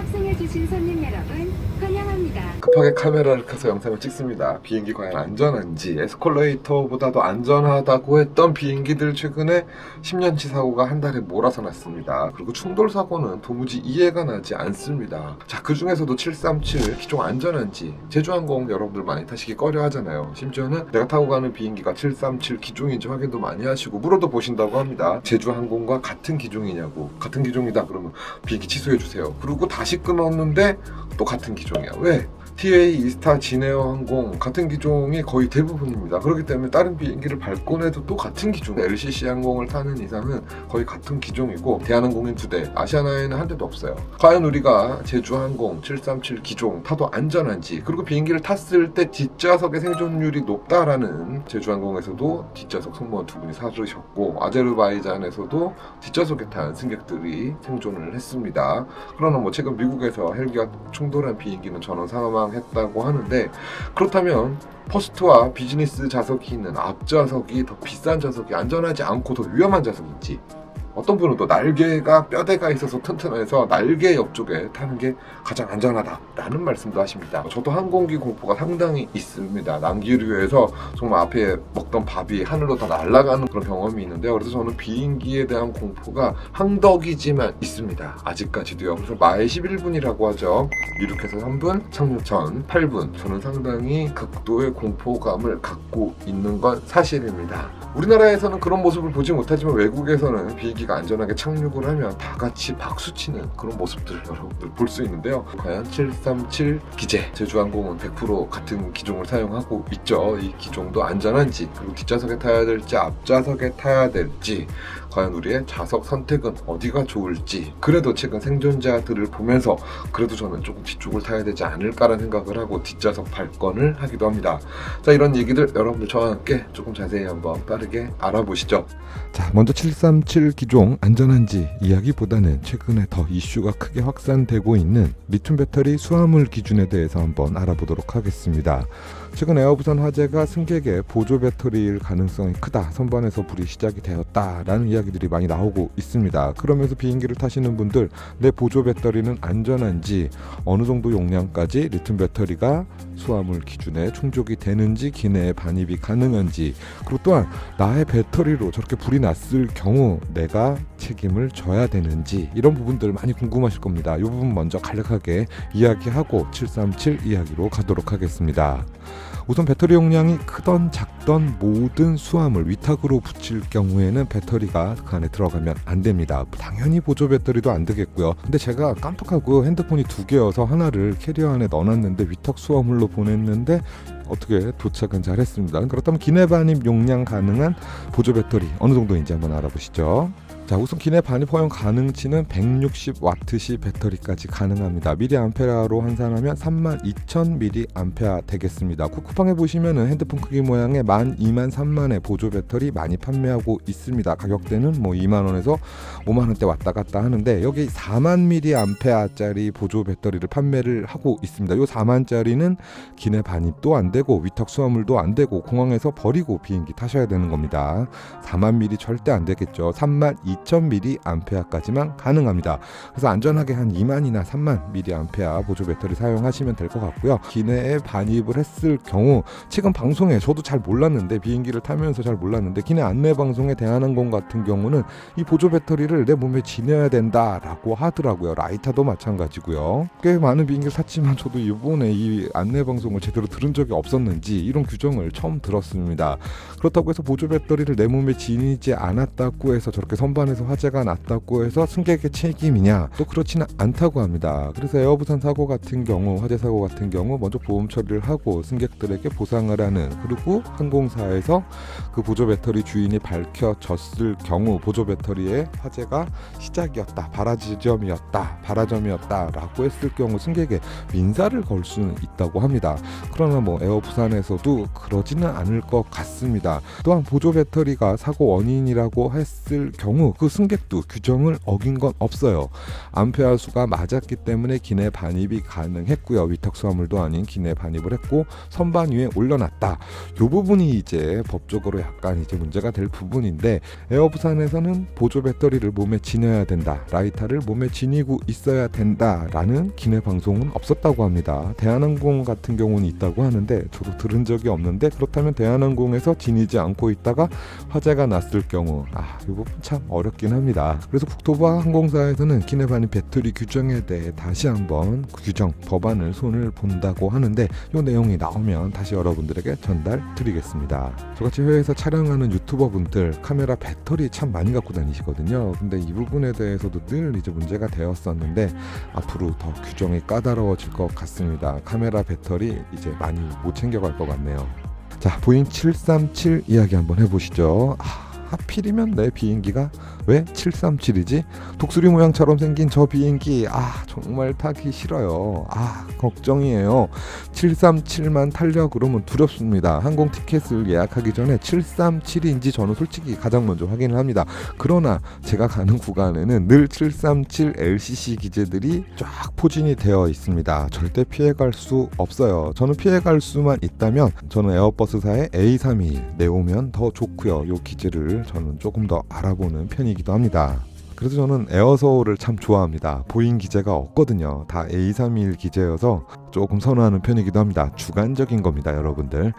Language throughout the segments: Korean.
탑승해주신 손님 여러분 환영합니다. 급하게 카메라를 켜서 영상을 찍습니다. 비행기 과연 안전한지. 에스컬레이터보다도 안전하다고 했던 비행기들 최근에 10년치 사고가 한 달에 몰아서 났습니다. 그리고 충돌 사고는 도무지 이해가 나지 않습니다. 자, 그 중에서도 737 기종 안전한지. 제주항공 여러분들 많이 타시기 꺼려 하잖아요. 심지어는 내가 타고 가는 비행기가 737 기종인지 확인도 많이 하시고 물어도 보신다고 합니다. 제주항공과 같은 기종이냐고. 같은 기종이다 그러면 비행기 취소해 주세요. 그리고 다시 끊었는데 또 같은 기종이야. 왜? TA, 이스타, 진에어 항공 같은 기종이 거의 대부분입니다. 그렇기 때문에 다른 비행기를 밟고 내도 또 같은 기종. LCC 항공을 타는 이상은 거의 같은 기종이고 대한항공인 2대, 아시아나에는 한 대도 없어요. 과연 우리가 제주항공 737 기종 타도 안전한지, 그리고 비행기를 탔을 때 뒷좌석의 생존율이 높다라는, 제주항공에서도 뒷좌석 승무원 2분이 사르셨고 아제르바이잔에서도 뒷좌석에 탄 승객들이 생존을 했습니다. 그러나 뭐 최근 미국에서 헬기와 충돌한 비행기는 전원 사망했다고 하는데, 그렇다면 퍼스트와 비즈니스 좌석이 있는 앞좌석이 더 비싼 좌석이 안전하지 않고 더 위험한 좌석인지, 어떤 분은 또 날개가 뼈대가 있어서 튼튼해서 날개 옆쪽에 타는 게 가장 안전하다라는 말씀도 하십니다. 저도 항공기 공포가 상당히 있습니다. 난기류에서 정말 앞에 먹던 밥이 하늘로 다 날아가는 그런 경험이 있는데요. 그래서 저는 비행기에 대한 공포가 항덕이지만 있습니다. 아직까지도요. 그래서 마의 11분이라고 하죠. 이륙해서 3분, 착륙 전 8분. 저는 상당히 극도의 공포감을 갖고 있는 건 사실입니다. 우리나라에서는 그런 모습을 보지 못하지만 외국에서는 비행기가 안전하게 착륙을 하면 다 같이 박수치는 그런 모습들을 여러분들 볼 수 있는데요. 과연 737 기제, 제주항공은 100% 같은 기종을 사용하고 있죠. 이 기종도 안전한지, 그리고 뒷좌석에 타야 될지 앞좌석에 타야 될지, 과연 우리의 좌석 선택은 어디가 좋을지. 그래도 최근 생존자들을 보면서 그래도 저는 조금 뒤쪽을 타야 되지 않을까라는 생각을 하고 뒷좌석 발권을 하기도 합니다. 자, 이런 얘기들 여러분들 저와 함께 조금 자세히 한번 빠르게 알아보시죠. 자, 먼저 737 기종 안전한지 이야기보다는 최근에 더 이슈가 크게 확산되고 있는 리튬 배터리 수화물 기준에 대해서 한번 알아보도록 하겠습니다. 최근 에어부산 화재가 승객의 보조 배터리일 가능성이 크다, 선반에서 불이 시작이 되었다라는 이야기들이 많이 나오고 있습니다. 그러면서 비행기를 타시는 분들, 내 보조 배터리는 안전한지, 어느 정도 용량까지 리튬 배터리가 수화물 기준에 충족이 되는지, 기내에 반입이 가능한지, 그리고 또한 나의 배터리로 저렇게 불이 났을 경우 내가 책임을 져야 되는지, 이런 부분들 많이 궁금하실 겁니다. 이 부분 먼저 간략하게 이야기하고 737 이야기로 가도록 하겠습니다. 우선 배터리 용량이 크던 작던 모든 수화물 위탁으로 붙일 경우에는 배터리가 그 안에 들어가면 안 됩니다. 당연히 보조 배터리도 안 되겠고요. 근데 제가 깜빡하고 핸드폰이 2개여서 하나를 캐리어 안에 넣어놨는데 위탁 수화물로 보냈는데 어떻게 도착은 잘 했습니다. 그렇다면 기내 반입 용량 가능한 보조 배터리 어느 정도인지 한번 알아보시죠. 자, 우선 기내 반입 허용 가능치는 160W시 배터리까지 가능합니다. 미리암페어로 환산하면 32,000mAh 되겠습니다. 쿠팡에 보시면은 핸드폰 크기 모양의 12,000, 30,000의 보조 배터리 많이 판매하고 있습니다. 가격대는 뭐 2만원에서 5만원대 왔다 갔다 하는데, 여기 40,000mAh짜리 보조 배터리를 판매를 하고 있습니다. 이 4만짜리는 기내 반입도 안 되고 위탁 수화물도 안 되고 공항에서 버리고 비행기 타셔야 되는 겁니다. 40,000mAh 절대 안 되겠죠. 32,000mAh까지만 가능합니다. 그래서 안전하게 한 2만이나 3,000mAh 보조 배터리 사용하시면 될 것 같고요. 기내에 반입을 했을 경우, 최근 방송에 저도 잘 몰랐는데, 비행기를 타면서 잘 몰랐는데, 기내 안내 방송에 대한항공 같은 경우는 이 보조 배터리를 내 몸에 지녀야 된다라고 하더라고요. 라이타도 마찬가지고요. 꽤 많은 비행기를 탔지만 저도 이번에 이 안내 방송을 제대로 들은 적이 없었는지 이런 규정을 처음 들었습니다. 그렇다고 해서 보조 배터리를 내 몸에 지니지 않았다고 해서 저렇게 선반에서 화재가 났다고 해서 승객의 책임이냐? 또 그렇지는 않다고 합니다. 그래서 에어부산 사고 같은 경우, 화재 사고 같은 경우 먼저 보험 처리를 하고 승객들에게 보상을 하는, 그리고 항공사에서 그 보조 배터리 주인이 밝혀졌을 경우 보조 배터리의 화재가 시작이었다, 발화점이었다라고 했을 경우 승객에 민사를 걸 수는 있다고 합니다. 그러나 뭐 에어부산에서도 그러지는 않을 것 같습니다. 또한 보조 배터리가 사고 원인이라고 했을 경우 그 승객도 규정을 어긴 건 없어요. 암페아 수가 맞았기 때문에 기내 반입이 가능했고요. 위탁 수화물도 아닌 기내 반입을 했고 선반 위에 올려놨다. 이 부분이 이제 법적으로 약간 이제 문제가 될 부분인데, 에어부산에서는 보조 배터리를 몸에 지녀야 된다, 라이터를 몸에 지니고 있어야 된다라는 기내 방송은 없었다고 합니다. 대한항공 같은 경우는 있다고 하는데 저도 들은 적이 없는데, 그렇다면 대한항공에서 지니지 않고 있다가 화재가 났을 경우 이 부분 참 어렵긴 합니다. 그래서 국토부 항공사에서는 기내 반입 배터리 규정에 대해 다시 한번 규정 법안을 손을 본다고 하는데, 이 내용이 나오면 다시 여러분들에게 전달 드리겠습니다. 저같이 해외에서 촬영하는 유튜버 분들 카메라 배터리 참 많이 갖고 다니시거든요. 근데 이 부분에 대해서도 늘 이제 문제가 되었었는데 앞으로 더 규정이 까다로워질 것 같습니다. 카메라 배터리 이제 많이 못 챙겨갈 것 같네요. 자, 보잉 737 이야기 한번 해보시죠. 하필이면 내 비행기가 왜 737이지? 독수리 모양처럼 생긴 저 비행기 정말 타기 싫어요. 걱정이에요. 737만 타려 그러면 두렵습니다. 항공 티켓을 예약하기 전에 737인지 저는 솔직히 가장 먼저 확인을 합니다. 그러나 제가 가는 구간에는 늘 737 LCC 기재들이 쫙 포진이 되어 있습니다. 절대 피해갈 수 없어요. 저는 피해갈 수만 있다면 저는 에어버스사의 A321 내오면 더 좋고요. 이 기재를 저는 조금 더 알아보는 편이기도 합니다. 그래서 저는 에어서울을 참 좋아합니다. 보잉 기재가 없거든요. 다 A321 기재여서 조금 선호하는 편이기도 합니다. 주관적인 겁니다, 여러분들.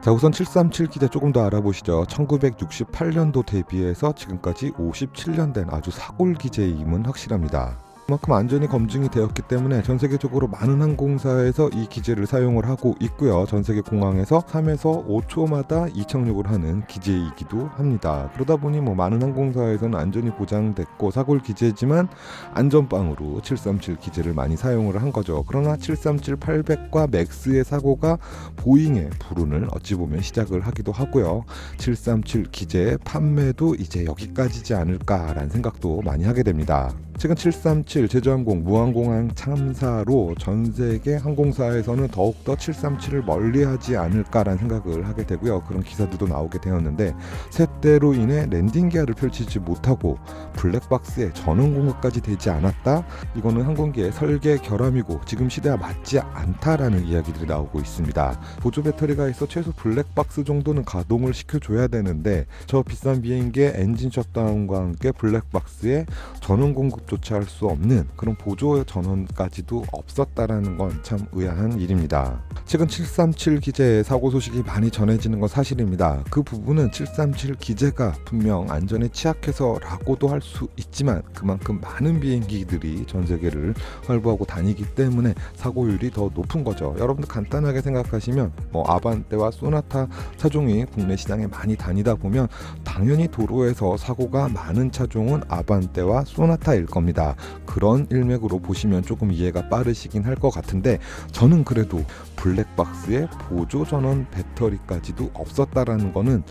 자, 우선 737 기재 조금 더 알아보시죠. 1968년도 대비해서 지금까지 57년 된 아주 사골 기재임은 확실합니다. 그만큼 안전이 검증이 되었기 때문에 전 세계적으로 많은 항공사에서 이 기재를 사용을 하고 있고요. 전 세계 공항에서 3에서 5초마다 이착륙을 하는 기재이기도 합니다. 그러다 보니 많은 항공사에서는 안전이 보장됐고 사골 기재지만 안전빵으로 737 기재를 많이 사용을 한 거죠. 그러나 737-800과 맥스의 사고가 보잉의 불운을 어찌 보면 시작을 하기도 하고요. 737 기재의 판매도 이제 여기까지지 않을까라는 생각도 많이 하게 됩니다. 최근 737 제주항공 무항공항 참사로 전 세계 항공사에서는 더욱더 737을 멀리하지 않을까라는 생각을 하게 되고요. 그런 기사들도 나오게 되었는데, 세대로 인해 랜딩 기하를 펼치지 못하고 블랙박스에 전원 공급까지 되지 않았다. 이거는 항공기의 설계 결함이고 지금 시대와 맞지 않다라는 이야기들이 나오고 있습니다. 보조 배터리가 있어 최소 블랙박스 정도는 가동을 시켜줘야 되는데 저 비싼 비행기의 엔진 셧다운과 함께 블랙박스에 전원 공급조차 할 수 없는 그런 보조 전원까지도 없었다라는 건 참 의아한 일입니다. 최근 737 기재의 사고 소식이 많이 전해지는 건 사실입니다. 그 부분은 737 기재가 분명 안전에 취약해서라고도 할 수 있지만 그만큼 많은 비행기들이 전 세계를 활보하고 다니기 때문에 사고율이 더 높은 거죠. 여러분들 간단하게 생각하시면 아반떼와 소나타 차종이 국내 시장에 많이 다니다 보면 당연히 도로에서 사고가 많은 차종은 아반떼와 소나타일 겁니다. 그런 일맥으로 보시면 조금 이해가 빠르시긴 할 것 같은데, 저는 그래도 블랙박스에 보조 전원 배터리까지도 없었다라는 거는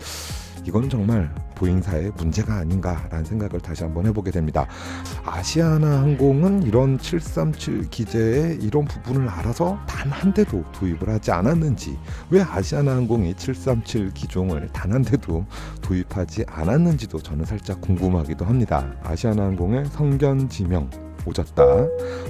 이건 정말 보잉사의 문제가 아닌가라는 생각을 다시 한번 해보게 됩니다. 아시아나 항공은 이런 737 기재의 이런 부분을 알아서 단 한 대도 도입을 하지 않았는지, 왜 아시아나 항공이 737 기종을 단 한 대도 도입하지 않았는지도 저는 살짝 궁금하기도 합니다. 아시아나 항공의 성견 지명 오졌다.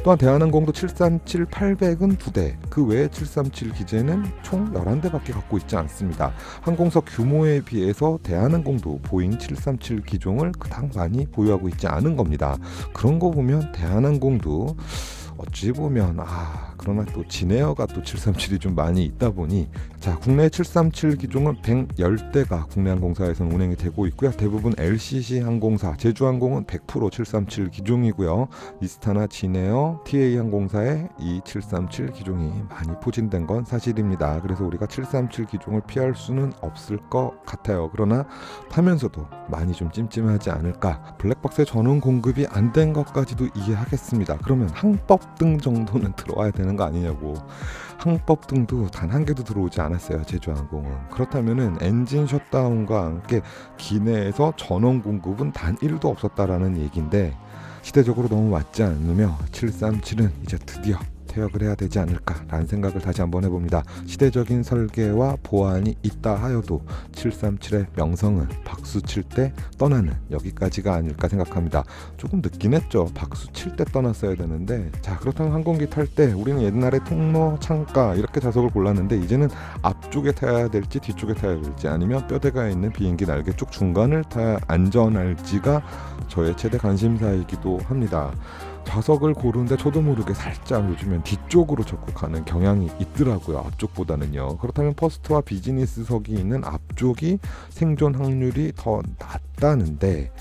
또한 대한항공도 737-800은 2대, 그 외에 737 기재는 총 11대밖에 갖고 있지 않습니다. 항공사 규모에 비해서 대한항공도 보잉 737 기종을 그닥 많이 보유하고 있지 않은 겁니다. 그런 거 보면 대한항공도 어찌 보면 그러나 또 진에어가 또 737이 좀 많이 있다 보니, 자, 국내 737 기종은 110대가 국내 항공사에서는 운행이 되고 있고요. 대부분 LCC 항공사, 제주항공은 100% 737 기종이고요. 이스타나 진에어, TA 항공사에 이 737 기종이 많이 포진된 건 사실입니다. 그래서 우리가 737 기종을 피할 수는 없을 것 같아요. 그러나 타면서도 많이 좀 찜찜하지 않을까. 블랙박스의 전원 공급이 안 된 것까지도 이해하겠습니다. 그러면 항법등 정도는 들어와야 되는 거 아니냐고. 항법등도 단 한 개도 들어오지 않았어요, 제주항공은. 그렇다면은 엔진 셧다운과 함께 기내에서 전원 공급은 단 1도 없었다라는 얘기인데, 시대적으로 너무 맞지 않으며 737은 이제 드디어 퇴역을 해야 되지 않을까라는 생각을 다시 한번 해봅니다. 시대적인 설계와 보안이 있다 하여도 737의 명성은 박수 칠 때 떠나는 여기까지가 아닐까 생각합니다. 조금 늦긴 했죠. 박수 칠 때 떠났어야 되는데, 자, 그렇다면 항공기 탈 때 우리는 옛날에 통로, 창가 이렇게 좌석을 골랐는데 이제는 앞쪽에 타야 될지 뒤쪽에 타야 될지, 아니면 뼈대가 있는 비행기 날개 쪽 중간을 타야 안전할지가 저의 최대 관심사이기도 합니다. 좌석을 고르는데 저도 모르게 살짝 요즘엔 뒤쪽으로 적극하는 경향이 있더라고요. 앞쪽보다는요. 그렇다면 퍼스트와 비즈니스석이 있는 앞쪽이 생존 확률이 더 낮다는데,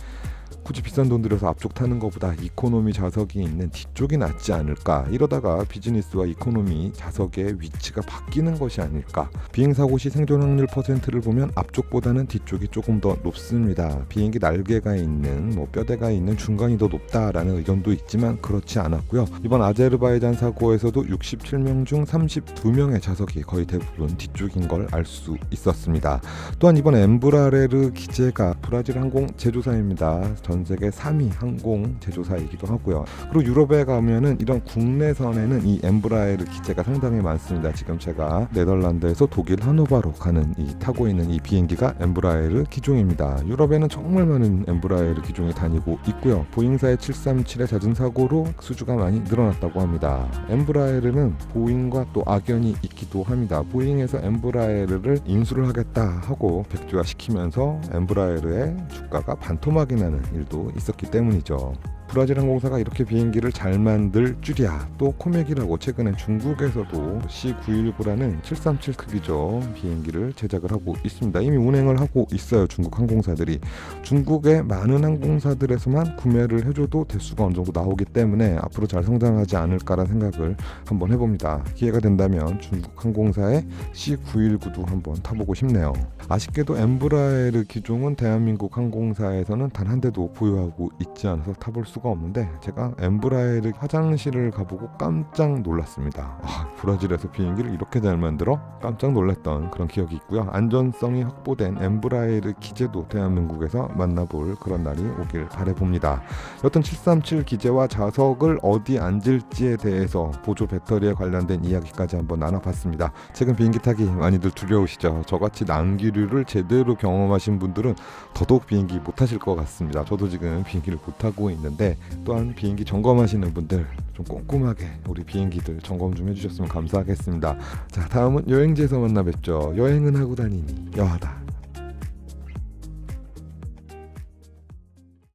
굳이 비싼 돈 들여서 앞쪽 타는 것보다 이코노미 좌석이 있는 뒤쪽이 낫지 않을까, 이러다가 비즈니스와 이코노미 좌석의 위치가 바뀌는 것이 아닐까. 비행사고 시 생존 확률 퍼센트를 보면 앞쪽보다는 뒤쪽이 조금 더 높습니다. 비행기 날개가 있는 뼈대가 있는 중간이 더 높다라는 의견도 있지만 그렇지 않았고요. 이번 아제르바이잔 사고에서도 67명 중 32명의 좌석이 거의 대부분 뒤쪽인 걸 알 수 있었습니다. 또한 이번 엠브라레르 기재가 브라질 항공 제조사입니다. 전 세계 3위 항공 제조사이기도 하고요. 그리고 유럽에 가면은 이런 국내선에는 이 엠브라에르 기재가 상당히 많습니다. 지금 제가 네덜란드에서 독일 하노바로 가는 타고 있는 이 비행기가 엠브라에르 기종입니다. 유럽에는 정말 많은 엠브라에르 기종이 다니고 있고요. 보잉사의 737의 잦은 사고로 수주가 많이 늘어났다고 합니다. 엠브라에르는 보잉과 또 악연이 있기도 합니다. 보잉에서 엠브라에르를 인수를 하겠다 하고 백지화시키면서 엠브라에르의 주가가 반토막이 나는 일도 있었기 때문이죠. 브라질 항공사가 이렇게 비행기를 잘 만들 줄이야. 또 코맥이라고 최근에 중국에서도 C919라는 737 크기죠 비행기를 제작을 하고 있습니다. 이미 운행을 하고 있어요. 중국 항공사들이. 중국의 많은 항공사들에서만 구매를 해줘도 대수가 어느 정도 나오기 때문에 앞으로 잘 성장하지 않을까라는 생각을 한번 해봅니다. 기회가 된다면 중국 항공사의 C919도 한번 타보고 싶네요. 아쉽게도 엠브라에르 기종은 대한민국 항공사에서는 단 한 대도 보유하고 있지 않아서 타볼 수가 없는데, 제가 엠브라에르 화장실을 가보고 깜짝 놀랐습니다. 브라질에서 비행기를 이렇게 잘 만들어? 깜짝 놀랐던 그런 기억이 있고요. 안전성이 확보된 엠브라에르 기재도 대한민국에서 만나볼 그런 날이 오길 바라봅니다. 여튼 737 기재와 좌석을 어디 앉을지에 대해서 보조 배터리에 관련된 이야기까지 한번 나눠봤습니다. 최근 비행기 타기 많이들 두려우시죠? 저같이 난기류를 제대로 경험하신 분들은 더더욱 비행기 못 타실 것 같습니다. 저도 지금 비행기를 못 타고 있는데, 또한 비행기 점검하시는 분들 좀 꼼꼼하게 우리 비행기들 점검 좀 해주셨으면 감사하겠습니다. 자, 다음은 여행지에서 만나 뵙죠. 여행은 하고 다니니 여하다.